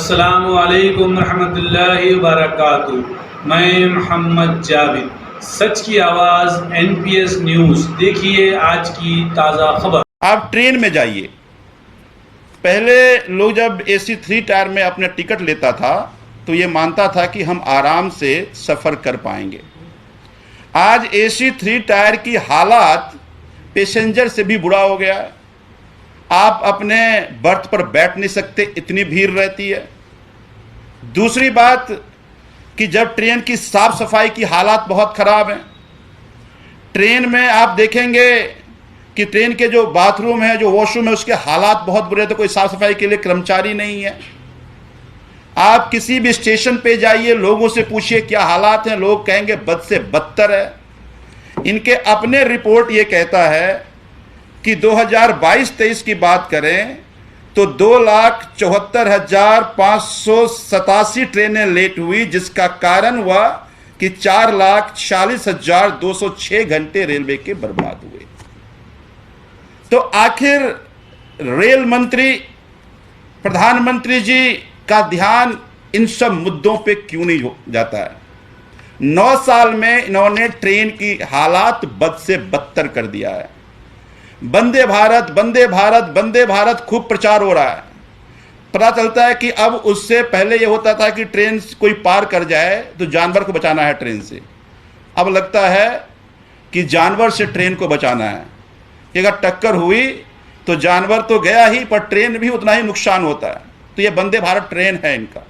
अस्सलामु अलैकुम रहमतुल्लाहि व बरकातुहू। मैं मोहम्मद जावेद, सच की आवाज़ एनपीएस न्यूज़। देखिए आज की ताज़ा खबर। आप ट्रेन में जाइए। पहले लोग जब एसी 3 टायर में अपना टिकट लेता था तो ये मानता था कि हम आराम से सफ़र कर पाएंगे। आज एसी 3 टायर की हालात पैसेंजर से भी बुरा हो गया है। आप अपने बर्थ पर बैठ नहीं सकते, इतनी भीड़ रहती है। दूसरी बात कि जब ट्रेन की साफ सफाई की हालात बहुत ख़राब हैं। ट्रेन में आप देखेंगे कि ट्रेन के जो बाथरूम है, जो वॉशरूम है, उसके हालात बहुत बुरे, तो कोई साफ सफाई के लिए कर्मचारी नहीं है। आप किसी भी स्टेशन पे जाइए, लोगों से पूछिए क्या हालात हैं, लोग कहेंगे बद से बदतर है। इनके अपने रिपोर्ट ये कहता है कि 2022-23 की बात करें तो 2,74,587 ट्रेनें लेट हुई, जिसका कारण हुआ कि 4,46,206 घंटे रेलवे के बर्बाद हुए। तो आखिर रेल मंत्री, प्रधानमंत्री जी का ध्यान इन सब मुद्दों पे क्यों नहीं जाता है? 9 साल में इन्होंने ट्रेन की हालात बद से बदतर कर दिया है। वंदे भारत, वंदे भारत, वंदे भारत खूब प्रचार हो रहा है। पता चलता है कि अब उससे पहले ये होता था कि ट्रेन कोई पार कर जाए तो जानवर को बचाना है ट्रेन से। अब लगता है कि जानवर से ट्रेन को बचाना है कि अगर टक्कर हुई तो जानवर तो गया ही, पर ट्रेन भी उतना ही नुकसान होता है। तो ये वंदे भारत ट्रेन है इनका।